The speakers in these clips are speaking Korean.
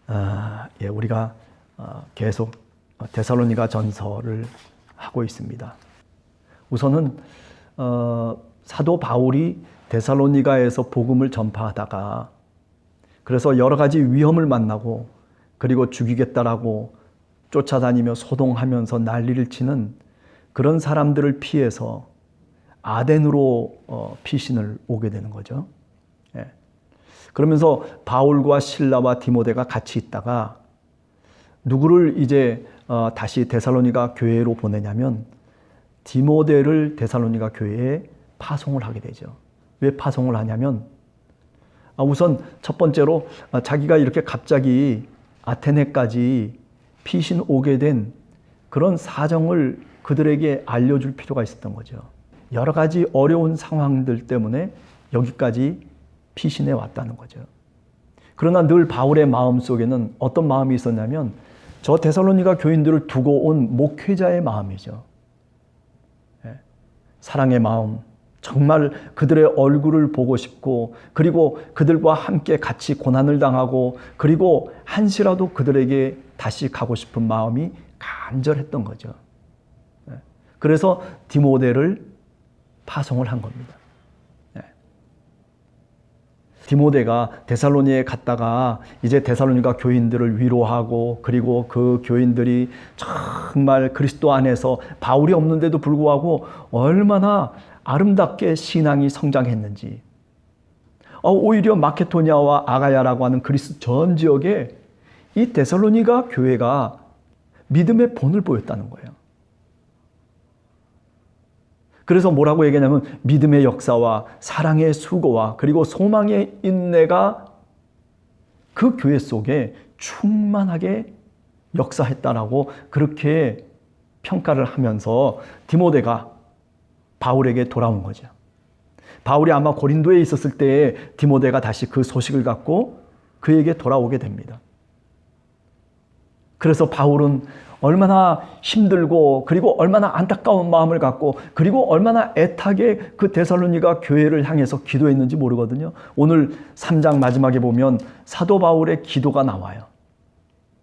우리가 계속 데살로니가 전서를 하고 있습니다. 우선은 사도 바울이 데살로니가에서 복음을 전파하다가 그래서 여러 가지 위험을 만나고 그리고 죽이겠다라고 쫓아다니며 소동하면서 난리를 치는 그런 사람들을 피해서 아덴으로 피신을 오게 되는 거죠. 그러면서 바울과 실라와 디모데가 같이 있다가 누구를 이제 다시 데살로니가 교회로 보내냐면 디모데를 데살로니가 교회에 파송을 하게 되죠. 왜 파송을 하냐면 우선 첫 번째로 자기가 이렇게 갑자기 아테네까지 피신 오게 된 그런 사정을 그들에게 알려줄 필요가 있었던 거죠. 여러 가지 어려운 상황들 때문에 여기까지 피신해 왔다는 거죠. 그러나 늘 바울의 마음속에는 어떤 마음이 있었냐면 저 데살로니가 교인들을 두고 온 목회자의 마음이죠. 사랑의 마음, 정말 그들의 얼굴을 보고 싶고 그리고 그들과 함께 같이 고난을 당하고 그리고 한시라도 그들에게 다시 가고 싶은 마음이 간절했던 거죠. 그래서 디모데를 파송을 한 겁니다. 디모데가 데살로니에 갔다가 이제 데살로니가 교인들을 위로하고 그리고 그 교인들이 정말 그리스도 안에서 바울이 없는데도 불구하고 얼마나 아름답게 신앙이 성장했는지, 오히려 마케도니아와 아가야라고 하는 그리스 전 지역에 이 데살로니가 교회가 믿음의 본을 보였다는 거예요. 그래서 뭐라고 얘기하냐면 믿음의 역사와 사랑의 수고와 그리고 소망의 인내가 그 교회 속에 충만하게 역사했다라고 그렇게 평가를 하면서 디모데가 바울에게 돌아온 거죠. 바울이 아마 고린도에 있었을 때 디모데가 다시 그 소식을 갖고 그에게 돌아오게 됩니다. 그래서 바울은 얼마나 힘들고 그리고 얼마나 안타까운 마음을 갖고 그리고 얼마나 애타게 그 데살로니가 교회를 향해서 기도했는지 모르거든요. 오늘 3장 마지막에 보면 사도 바울의 기도가 나와요.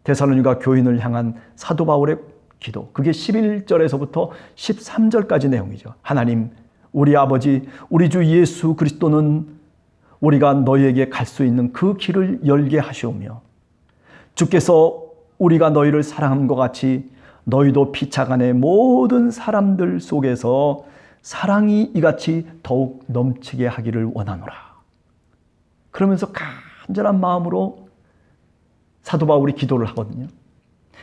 데살로니가 교인을 향한 사도 바울의 기도. 그게 11절에서부터 13절까지 내용이죠. 하나님, 우리 아버지, 우리 주 예수 그리스도는 우리가 너희에게 갈 수 있는 그 길을 열게 하시오며 주께서 우리가 너희를 사랑함과 같이 너희도 피차간의 모든 사람들 속에서 사랑이 이같이 더욱 넘치게 하기를 원하노라. 그러면서 간절한 마음으로 사도 바울이 기도를 하거든요.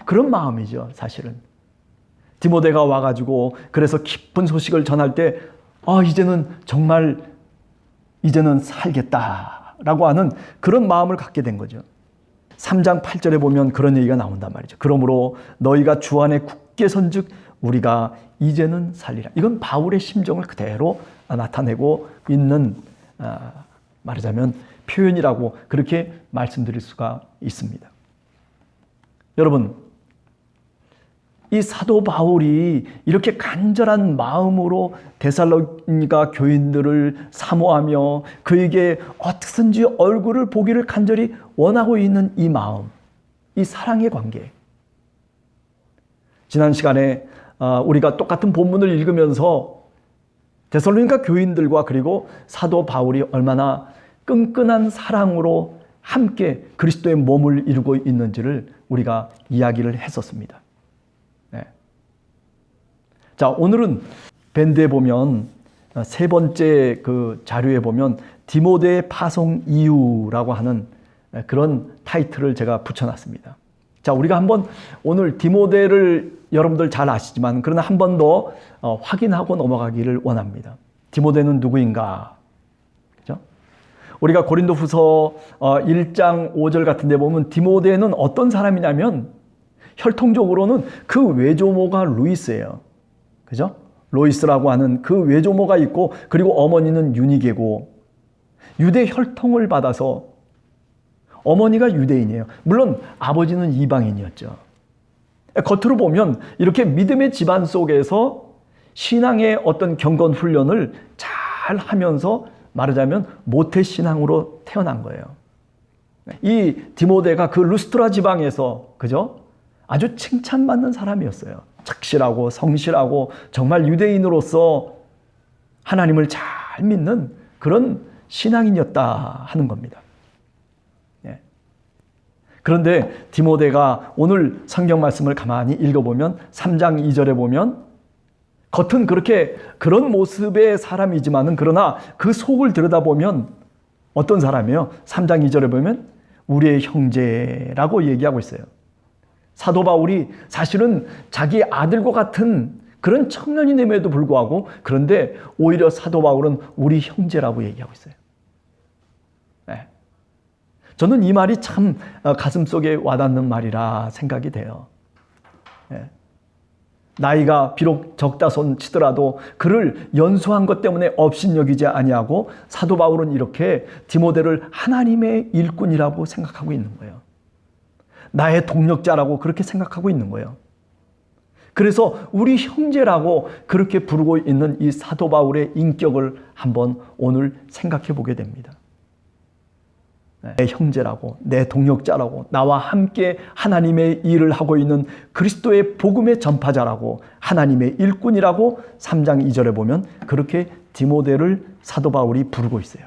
그런 마음이죠, 사실은. 디모데가 와가지고 그래서 기쁜 소식을 전할 때 이제는 정말 이제는 살겠다라고 하는 그런 마음을 갖게 된 거죠. 3장 8절에 보면 그런 얘기가 나온단 말이죠. 그러므로 너희가 주 안에 굳게 선즉 우리가 이제는 살리라. 이건 바울의 심정을 그대로 나타내고 있는 말하자면 표현이라고 그렇게 말씀드릴 수가 있습니다. 여러분, 이 사도 바울이 이렇게 간절한 마음으로 데살로니가 교인들을 사모하며 그에게 어떻든지 얼굴을 보기를 간절히 원하고 있는 이 마음, 이 사랑의 관계. 지난 시간에 우리가 똑같은 본문을 읽으면서 데살로니가 교인들과 그리고 사도 바울이 얼마나 끈끈한 사랑으로 함께 그리스도의 몸을 이루고 있는지를 우리가 이야기를 했었습니다. 자, 오늘은 밴드에 보면 세 번째 그 자료에 보면 디모데 파송 이유라고 하는 그런 타이틀을 제가 붙여놨습니다. 자, 우리가 한번 오늘 디모데를 여러분들 잘 아시지만 그러나 한 번 더 확인하고 넘어가기를 원합니다. 디모데는 누구인가? 그죠? 우리가 고린도후서 1장 5절 같은 데 보면 디모데는 어떤 사람이냐면 혈통적으로는 그 외조모가 루이스예요. 그죠? 로이스라고 하는 그 외조모가 있고 그리고 어머니는 유니게고 유대 혈통을 받아서 어머니가 유대인이에요. 물론 아버지는 이방인이었죠. 겉으로 보면 이렇게 믿음의 집안 속에서 신앙의 어떤 경건 훈련을 잘 하면서 말하자면 모태신앙으로 태어난 거예요. 이 디모데가 그 루스트라 지방에서 그죠? 아주 칭찬받는 사람이었어요. 착실하고 성실하고 정말 유대인으로서 하나님을 잘 믿는 그런 신앙인이었다 하는 겁니다. 예. 그런데 디모데가 오늘 성경 말씀을 가만히 읽어보면 3장 2절에 보면 겉은 그런 모습의 사람이지만은 그러나 그 속을 들여다보면 어떤 사람이에요? 3장 2절에 보면 우리의 형제라고 얘기하고 있어요. 사도 바울이 사실은 자기 아들과 같은 그런 청년임에도 불구하고 그런데 오히려 사도 바울은 우리 형제라고 얘기하고 있어요. 네. 저는 이 말이 참 가슴속에 와닿는 말이라 생각이 돼요. 네. 나이가 비록 적다손 치더라도 그를 연소한 것 때문에 업신여기지 아니하고 사도 바울은 이렇게 디모데를 하나님의 일꾼이라고 생각하고 있는 거예요. 나의 동력자라고 그렇게 생각하고 있는 거예요. 그래서 우리 형제라고 그렇게 부르고 있는 이 사도 바울의 인격을 한번 오늘 생각해 보게 됩니다. 내 형제라고, 내 동력자라고, 나와 함께 하나님의 일을 하고 있는 그리스도의 복음의 전파자라고, 하나님의 일꾼이라고 3장 2절에 보면 그렇게 디모데를 사도 바울이 부르고 있어요.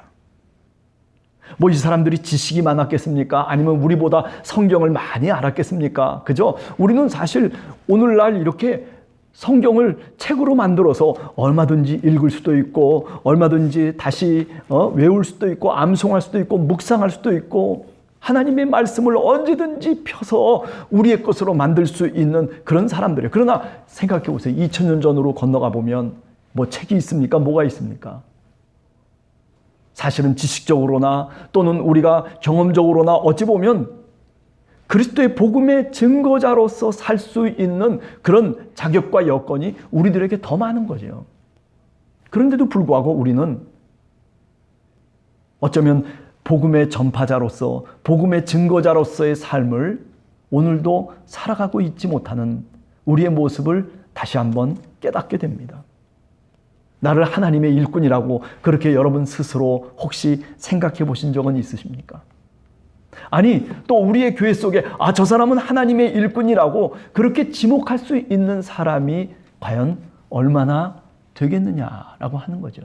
뭐 이 사람들이 지식이 많았겠습니까? 아니면 우리보다 성경을 많이 알았겠습니까? 그죠? 우리는 사실 오늘날 이렇게 성경을 책으로 만들어서 얼마든지 읽을 수도 있고 얼마든지 다시 외울 수도 있고 암송할 수도 있고 묵상할 수도 있고 하나님의 말씀을 언제든지 펴서 우리의 것으로 만들 수 있는 그런 사람들이에요. 그러나 생각해 보세요. 2000년 전으로 건너가 보면 뭐 책이 있습니까? 뭐가 있습니까? 사실은 지식적으로나 또는 우리가 경험적으로나 어찌 보면 그리스도의 복음의 증거자로서 살 수 있는 그런 자격과 여건이 우리들에게 더 많은 거죠. 그런데도 불구하고 우리는 어쩌면 복음의 전파자로서 복음의 증거자로서의 삶을 오늘도 살아가고 있지 못하는 우리의 모습을 다시 한번 깨닫게 됩니다. 나를 하나님의 일꾼이라고 그렇게 여러분 스스로 혹시 생각해 보신 적은 있으십니까? 아니 또 우리의 교회 속에 저 사람은 하나님의 일꾼이라고 그렇게 지목할 수 있는 사람이 과연 얼마나 되겠느냐라고 하는 거죠.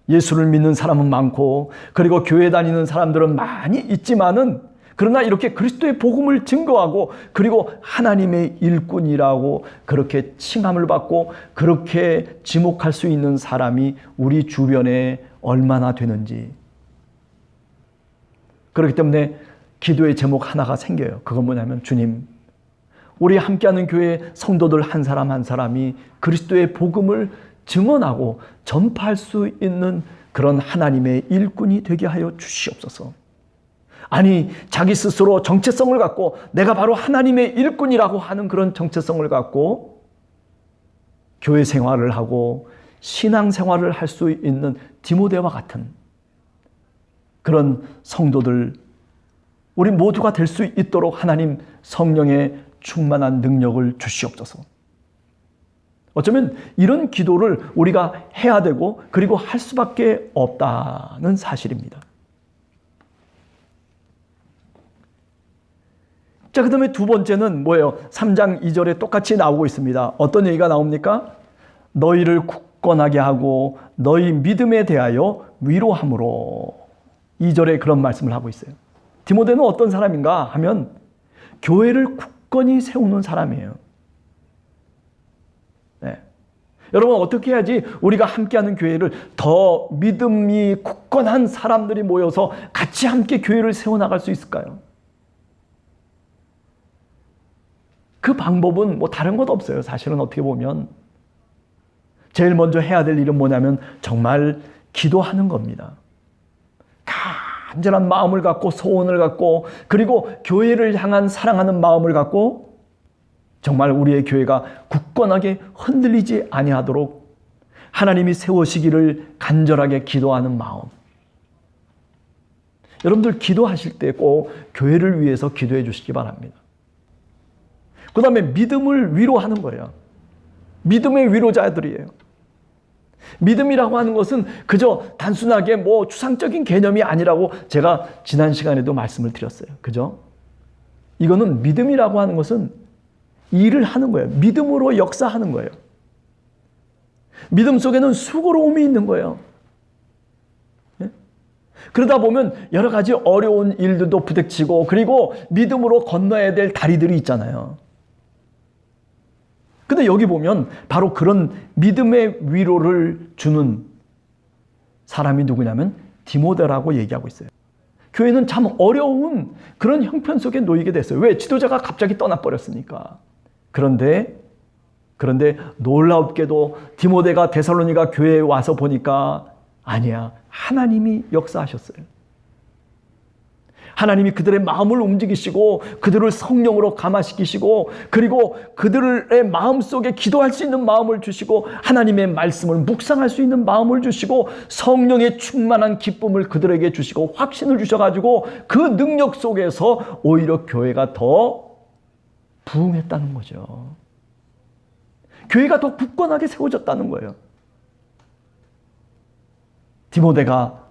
예수를 믿는 사람은 많고 그리고 교회 다니는 사람들은 많이 있지만은 그러나 이렇게 그리스도의 복음을 증거하고 그리고 하나님의 일꾼이라고 그렇게 칭함을 받고 그렇게 지목할 수 있는 사람이 우리 주변에 얼마나 되는지. 그렇기 때문에 기도의 제목 하나가 생겨요. 그건 뭐냐면 주님, 우리 함께하는 교회 성도들 한 사람 한 사람이 그리스도의 복음을 증언하고 전파할 수 있는 그런 하나님의 일꾼이 되게 하여 주시옵소서. 아니 자기 스스로 정체성을 갖고 내가 바로 하나님의 일꾼이라고 하는 그런 정체성을 갖고 교회 생활을 하고 신앙 생활을 할 수 있는 디모데와 같은 그런 성도들 우리 모두가 될 수 있도록 하나님 성령의 충만한 능력을 주시옵소서. 어쩌면 이런 기도를 우리가 해야 되고 그리고 할 수밖에 없다는 사실입니다. 자, 그 다음에 두 번째는 뭐예요? 3장 2절에 똑같이 나오고 있습니다. 어떤 얘기가 나옵니까? 너희를 굳건하게 하고 너희 믿음에 대하여 위로함으로 2절에 그런 말씀을 하고 있어요. 디모데는 어떤 사람인가 하면 교회를 굳건히 세우는 사람이에요. 네. 여러분 어떻게 해야지 우리가 함께하는 교회를 더 믿음이 굳건한 사람들이 모여서 같이 함께 교회를 세워나갈 수 있을까요? 그 방법은 뭐 다른 것 없어요. 사실은 어떻게 보면 제일 먼저 해야 될 일은 뭐냐면 정말 기도하는 겁니다. 간절한 마음을 갖고 소원을 갖고 그리고 교회를 향한 사랑하는 마음을 갖고 정말 우리의 교회가 굳건하게 흔들리지 아니하도록 하나님이 세우시기를 간절하게 기도하는 마음. 여러분들 기도하실 때 꼭 교회를 위해서 기도해 주시기 바랍니다. 그 다음에 믿음을 위로하는 거예요. 믿음의 위로자들이에요. 믿음이라고 하는 것은 그저 단순하게 뭐 추상적인 개념이 아니라고 제가 지난 시간에도 말씀을 드렸어요. 그죠? 이거는 믿음이라고 하는 것은 일을 하는 거예요. 믿음으로 역사하는 거예요. 믿음 속에는 수고로움이 있는 거예요. 예? 그러다 보면 여러 가지 어려운 일들도 부닥치고 그리고 믿음으로 건너야 될 다리들이 있잖아요. 근데 여기 보면 바로 그런 믿음의 위로를 주는 사람이 누구냐면 디모데라고 얘기하고 있어요. 교회는 참 어려운 그런 형편 속에 놓이게 됐어요. 왜? 지도자가 갑자기 떠나버렸으니까. 그런데 놀랍게도 디모데가 데살로니가 교회에 와서 보니까 아니야. 하나님이 역사하셨어요. 하나님이 그들의 마음을 움직이시고 그들을 성령으로 감화시키시고 그리고 그들의 마음속에 기도할 수 있는 마음을 주시고 하나님의 말씀을 묵상할 수 있는 마음을 주시고 성령의 충만한 기쁨을 그들에게 주시고 확신을 주셔가지고 그 능력 속에서 오히려 교회가 더 부흥했다는 거죠. 교회가 더 굳건하게 세워졌다는 거예요. 디모데가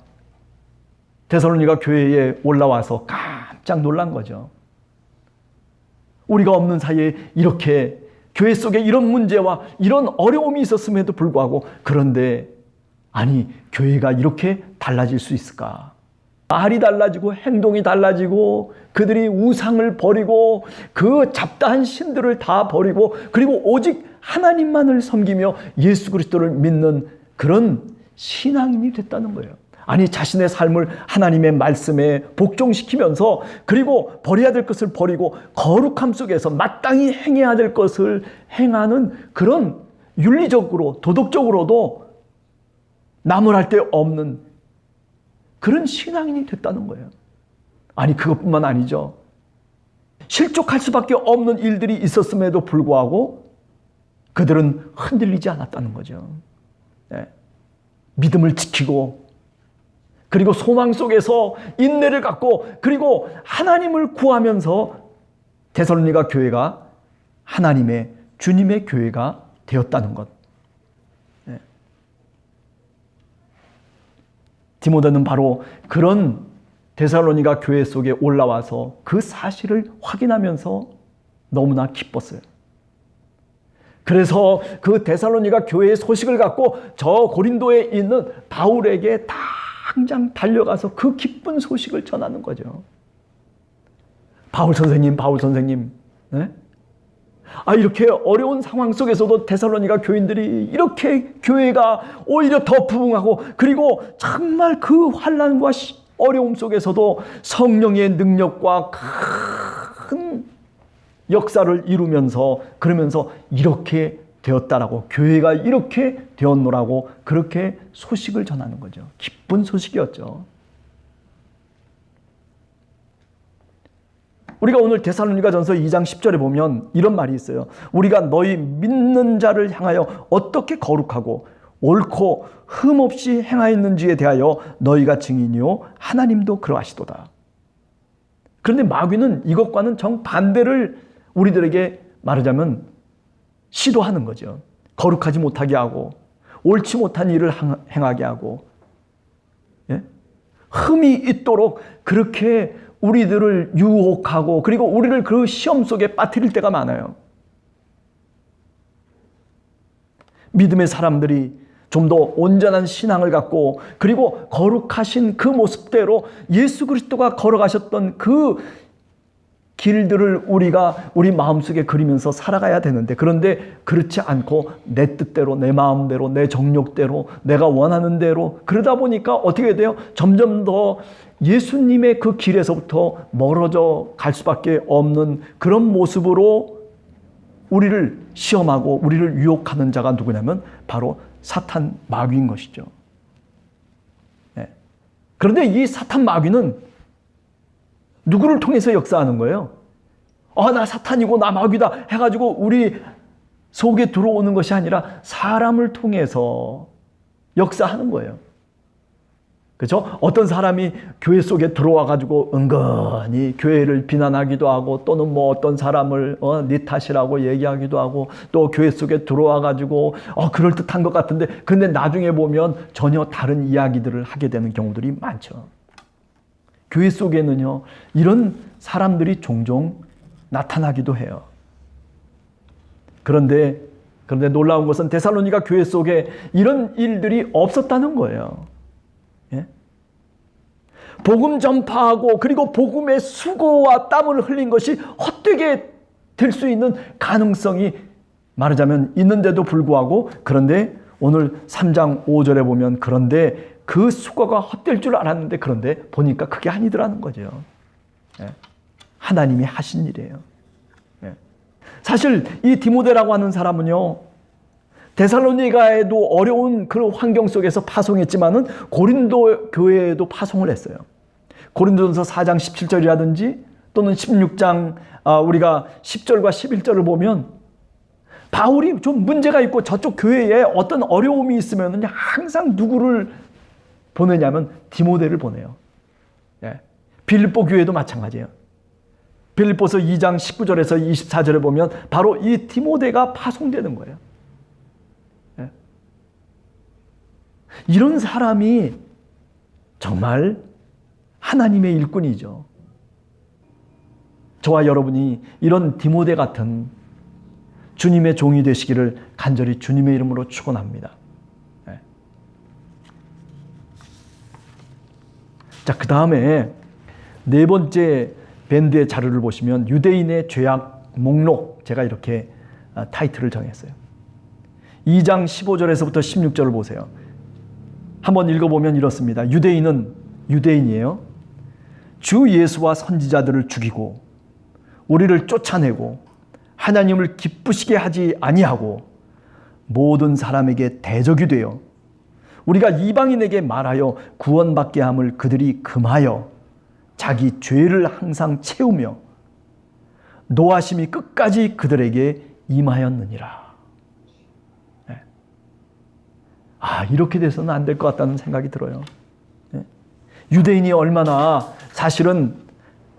데살로니가 교회에 올라와서 깜짝 놀란 거죠. 우리가 없는 사이에 이렇게 교회 속에 이런 문제와 이런 어려움이 있었음에도 불구하고 그런데 아니 교회가 이렇게 달라질 수 있을까? 말이 달라지고 행동이 달라지고 그들이 우상을 버리고 그 잡다한 신들을 다 버리고 그리고 오직 하나님만을 섬기며 예수 그리스도를 믿는 그런 신앙인이 됐다는 거예요. 아니 자신의 삶을 하나님의 말씀에 복종시키면서 그리고 버려야 될 것을 버리고 거룩함 속에서 마땅히 행해야 될 것을 행하는 그런 윤리적으로 도덕적으로도 나무랄 데 없는 그런 신앙인이 됐다는 거예요. 아니 그것뿐만 아니죠. 실족할 수밖에 없는 일들이 있었음에도 불구하고 그들은 흔들리지 않았다는 거죠. 네. 믿음을 지키고 그리고 소망 속에서 인내를 갖고 그리고 하나님을 구하면서 데살로니가 교회가 하나님의 주님의 교회가 되었다는 것. 네. 디모데는 바로 그런 데살로니가 교회 속에 올라와서 그 사실을 확인하면서 너무나 기뻤어요. 그래서 그 데살로니가 교회의 소식을 갖고 저 고린도에 있는 바울에게 당장 달려가서 그 기쁜 소식을 전하는 거죠. 바울 선생님. 네? 이렇게 어려운 상황 속에서도 데살로니가 교인들이 이렇게 교회가 오히려 더 부흥하고 그리고 정말 그 환난과 어려움 속에서도 성령의 능력과 큰 역사를 이루면서 그러면서 이렇게 되었다라고 교회가 이렇게 되었노라고 그렇게 소식을 전하는 거죠. 기쁜 소식이었죠. 우리가 오늘 데살로니가전서 2장 10절에 보면 이런 말이 있어요. 우리가 너희 믿는 자를 향하여 어떻게 거룩하고 옳고 흠없이 행하였는지에 대하여 너희가 증인이요 하나님도 그러하시도다. 그런데 마귀는 이것과는 정반대를 우리들에게 말하자면 시도하는 거죠. 거룩하지 못하게 하고 옳지 못한 일을 행하게 하고 예? 흠이 있도록 그렇게 우리들을 유혹하고 그리고 우리를 그 시험 속에 빠뜨릴 때가 많아요. 믿음의 사람들이 좀 더 온전한 신앙을 갖고 그리고 거룩하신 그 모습대로 예수 그리스도가 걸어가셨던 그 길들을 우리가 우리 마음속에 그리면서 살아가야 되는데 그런데 그렇지 않고 내 뜻대로 내 마음대로 내 정욕대로 내가 원하는 대로 그러다 보니까 어떻게 돼요? 점점 더 예수님의 그 길에서부터 멀어져 갈 수밖에 없는 그런 모습으로 우리를 시험하고 우리를 유혹하는 자가 누구냐면 바로 사탄 마귀인 것이죠. 네. 그런데 이 사탄 마귀는 누구를 통해서 역사하는 거예요? 나 사탄이고 나 마귀다 해가지고 우리 속에 들어오는 것이 아니라 사람을 통해서 역사하는 거예요. 그죠? 어떤 사람이 교회 속에 들어와 가지고 은근히 교회를 비난하기도 하고, 또는 뭐 어떤 사람을 네 탓이라고 얘기하기도 하고, 또 교회 속에 들어와 가지고 그럴듯한 것 같은데, 근데 나중에 보면 전혀 다른 이야기들을 하게 되는 경우들이 많죠. 교회 속에는요, 이런 사람들이 종종 나타나기도 해요. 그런데 놀라운 것은 데살로니가 교회 속에 이런 일들이 없었다는 거예요. 예? 복음 전파하고, 그리고 복음의 수고와 땀을 흘린 것이 헛되게 될 수 있는 가능성이 말하자면 있는데도 불구하고, 그런데 오늘 3장 5절에 보면, 그런데 그 수고가 헛될 줄 알았는데, 그런데 보니까 그게 아니더라는 거죠. 예? 하나님이 하신 일이에요. 예. 사실 이 디모데라고 하는 사람은요, 데살로니가에도 어려운 그런 환경 속에서 파송했지만은 고린도 교회에도 파송을 했어요. 고린도전서 4장 17절이라든지 또는 16장 우리가 10절과 11절을 보면 바울이 좀 문제가 있고 저쪽 교회에 어떤 어려움이 있으면 항상 누구를 보내냐면 디모데를 보내요. 예. 빌립보 교회도 마찬가지예요. 빌립보서 2장 19절에서 24절에 보면 바로 이 디모데가 파송되는 거예요. 예. 이런 사람이 정말 하나님의 일꾼이죠. 저와 여러분이 이런 디모데 같은 주님의 종이 되시기를 간절히 주님의 이름으로 축원합니다. 예. 자, 그 다음에 네 번째 밴드의 자료를 보시면 유대인의 죄악 목록, 제가 이렇게 타이틀을 정했어요. 2장 15절에서부터 16절을 보세요. 한번 읽어보면 이렇습니다. 유대인이에요. 주 예수와 선지자들을 죽이고 우리를 쫓아내고 하나님을 기쁘시게 하지 아니하고 모든 사람에게 대적이 되어 우리가 이방인에게 말하여 구원받게 함을 그들이 금하여 자기 죄를 항상 채우며 노하심이 끝까지 그들에게 임하였느니라. 네. 이렇게 돼서는 안 될 것 같다는 생각이 들어요. 네. 유대인이 얼마나 사실은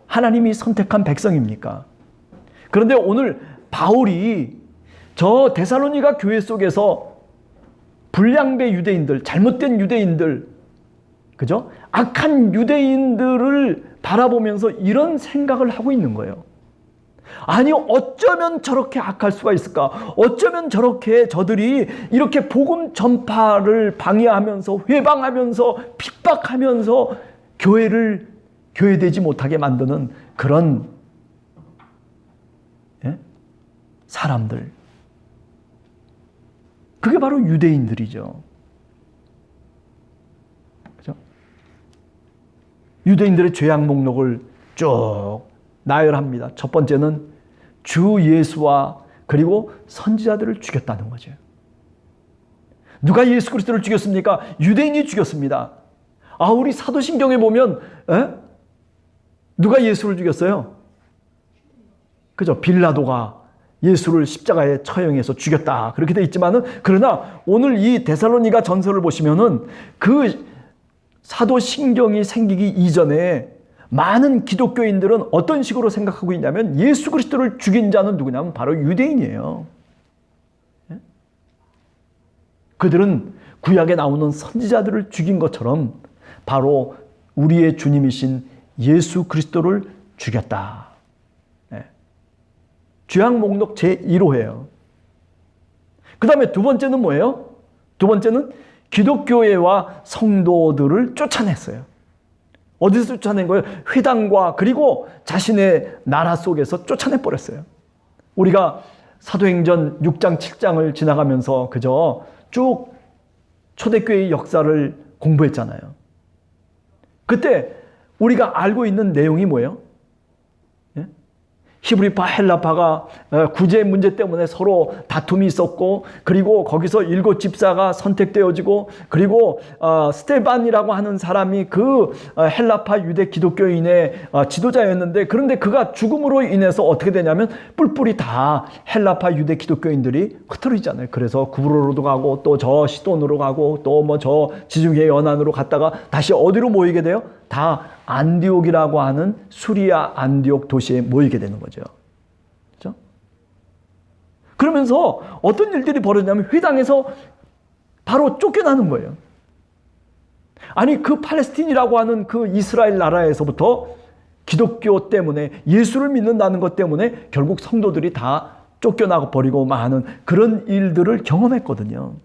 하나님이 선택한 백성입니까? 그런데 오늘 바울이 저 데살로니가 교회 속에서 불량배 유대인들, 잘못된 유대인들, 그죠? 악한 유대인들을 바라보면서 이런 생각을 하고 있는 거예요. 아니, 어쩌면 저렇게 악할 수가 있을까? 어쩌면 저렇게 저들이 이렇게 복음 전파를 방해하면서, 회방하면서, 핍박하면서 교회되지 못하게 만드는 그런 사람들. 그게 바로 유대인들이죠. 그죠? 유대인들의 죄악 목록을 쭉 나열합니다. 첫 번째는 주 예수와 그리고 선지자들을 죽였다는 거죠. 누가 예수 그리스도를 죽였습니까? 유대인이 죽였습니다. 우리 사도신경에 보면 누가 예수를 죽였어요? 그죠? 빌라도가 예수를 십자가에 처형해서 죽였다. 그렇게 돼 있지만은, 그러나 오늘 이 데살로니가 전서를 보시면은 그 사도신경이 생기기 이전에 많은 기독교인들은 어떤 식으로 생각하고 있냐면 예수 그리스도를 죽인 자는 누구냐면 바로 유대인이에요. 그들은 구약에 나오는 선지자들을 죽인 것처럼 바로 우리의 주님이신 예수 그리스도를 죽였다. 죄악 목록 제1호예요. 그 다음에 두 번째는 뭐예요? 두 번째는 기독교회와 성도들을 쫓아냈어요. 어디서 쫓아낸 거예요? 회당과 그리고 자신의 나라 속에서 쫓아내버렸어요. 우리가 사도행전 6장 7장을 지나가면서 그저 쭉 초대교회의 역사를 공부했잖아요. 그때 우리가 알고 있는 내용이 뭐예요? 히브리파, 헬라파가 구제 문제 때문에 서로 다툼이 있었고, 그리고 거기서 7 집사가 선택되어지고, 그리고 스테반이라고 하는 사람이 그 헬라파 유대 기독교인의 지도자였는데, 그런데 그가 죽음으로 인해서 어떻게 되냐면 뿔뿔이 다 헬라파 유대 기독교인들이 흩어지잖아요. 그래서 구브로로도 가고, 또 저 시돈으로 가고, 또 뭐 저 지중해 연안으로 갔다가 다시 어디로 모이게 돼요? 다 안디옥이라고 하는 수리아 안디옥 도시에 모이게 되는 거죠. 그렇죠? 그러면서 어떤 일들이 벌어지냐면 회당에서 바로 쫓겨나는 거예요. 아니, 그 팔레스틴이라고 하는 그 이스라엘 나라에서부터 기독교 때문에, 예수를 믿는다는 것 때문에 결국 성도들이 다 쫓겨나고 버리고 마는 그런 일들을 경험했거든요.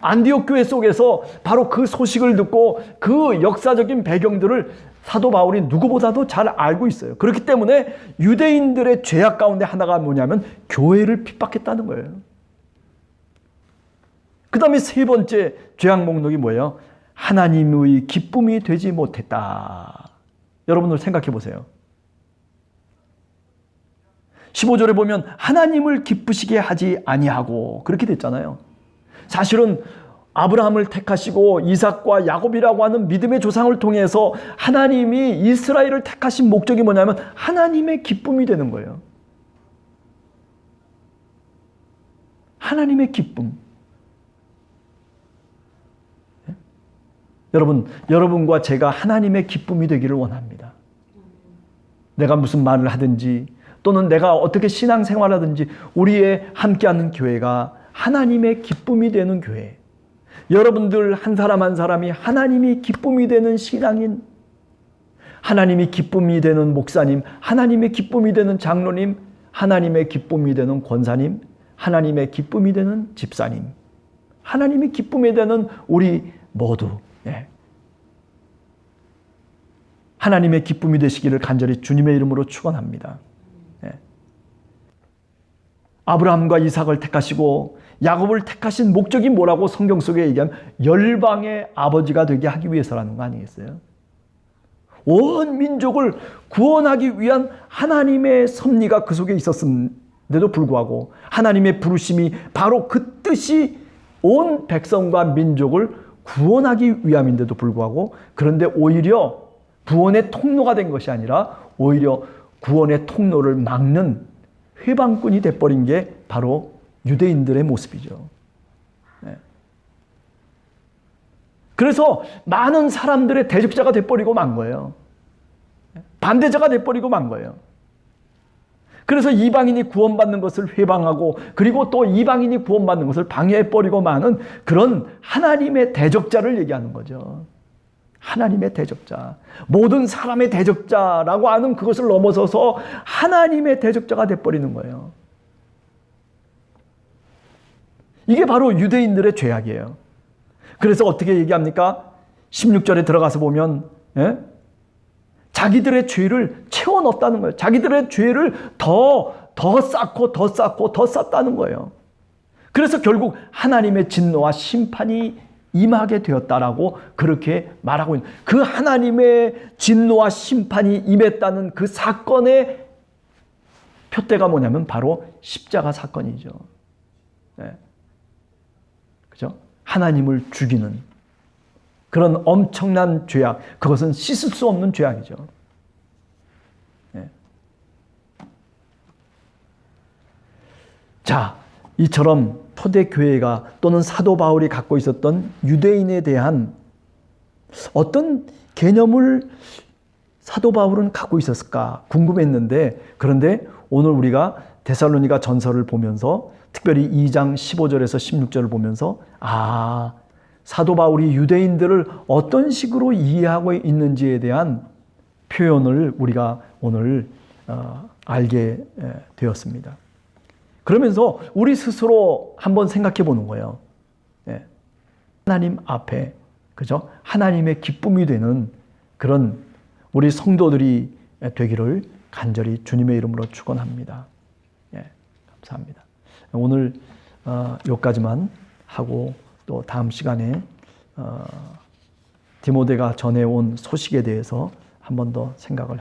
안디옥 교회 속에서 바로 그 소식을 듣고 그 역사적인 배경들을 사도 바울이 누구보다도 잘 알고 있어요. 그렇기 때문에 유대인들의 죄악 가운데 하나가 뭐냐면 교회를 핍박했다는 거예요. 그 다음에 세 번째 죄악 목록이 뭐예요? 하나님의 기쁨이 되지 못했다. 여러분들 생각해 보세요. 15절에 보면 하나님을 기쁘시게 하지 아니하고 그렇게 됐잖아요. 사실은 아브라함을 택하시고 이삭과 야곱이라고 하는 믿음의 조상을 통해서 하나님이 이스라엘을 택하신 목적이 뭐냐면 하나님의 기쁨이 되는 거예요. 하나님의 기쁨. 여러분과 제가 하나님의 기쁨이 되기를 원합니다. 내가 무슨 말을 하든지 또는 내가 어떻게 신앙생활하든지 우리의 함께하는 교회가 하나님의 기쁨이 되는 교회. 여러분들 한 사람 한 사람이 하나님이 기쁨이 되는 신앙인, 하나님이 기쁨이 되는 목사님, 하나님의 기쁨이 되는 장로님, 하나님의 기쁨이 되는 권사님, 하나님의 기쁨이 되는 집사님, 하나님의 기쁨이 되는 우리 모두, 하나님의 기쁨이 되시기를 간절히 주님의 이름으로 축원합니다. 아브라함과 이삭을 택하시고 야곱을 택하신 목적이 뭐라고 성경 속에 얘기하면 열방의 아버지가 되게 하기 위해서라는 거 아니겠어요? 온 민족을 구원하기 위한 하나님의 섭리가 그 속에 있었음에도 불구하고 하나님의 부르심이 바로 그 뜻이 온 백성과 민족을 구원하기 위함인데도 불구하고, 그런데 오히려 구원의 통로가 된 것이 아니라 오히려 구원의 통로를 막는 회방꾼이 돼버린 게 바로 유대인들의 모습이죠. 그래서 많은 사람들의 대적자가 돼버리고 만 거예요. 반대자가 돼버리고 만 거예요. 그래서 이방인이 구원받는 것을 회방하고, 그리고 또 이방인이 구원받는 것을 방해해버리고 마는 그런 하나님의 대적자를 얘기하는 거죠. 하나님의 대적자. 모든 사람의 대적자라고 하는 그것을 넘어서서 하나님의 대적자가 돼버리는 거예요. 이게 바로 유대인들의 죄악이에요. 그래서 어떻게 얘기합니까? 16절에 들어가서 보면 자기들의 죄를 채워 넣었다는 거예요. 자기들의 죄를 더 쌓고 더 쌓고 더 쌓다는 거예요. 그래서 결국 하나님의 진노와 심판이 임하게 되었다라고 그렇게 말하고 있는, 그 하나님의 진노와 심판이 임했다는 그 사건의 표대가 뭐냐면 바로 십자가 사건이죠. 그죠? 하나님을 죽이는 그런 엄청난 죄악, 그것은 씻을 수 없는 죄악이죠. 자, 이처럼 초대교회가 또는 사도 바울이 갖고 있었던 유대인에 대한 어떤 개념을 사도 바울은 갖고 있었을까 궁금했는데, 그런데 오늘 우리가 데살로니가 전서를 보면서 특별히 2장 15절에서 16절을 보면서 사도 바울이 유대인들을 어떤 식으로 이해하고 있는지에 대한 표현을 우리가 오늘 알게 되었습니다. 그러면서 우리 스스로 한번 생각해 보는 거예요. 하나님 앞에, 그죠? 하나님의 기쁨이 되는 그런 우리 성도들이 되기를 간절히 주님의 이름으로 축원합니다. 감사합니다. 오늘 여기까지만 하고 또 다음 시간에 디모데가 전해온 소식에 대해서 한 번 더 생각을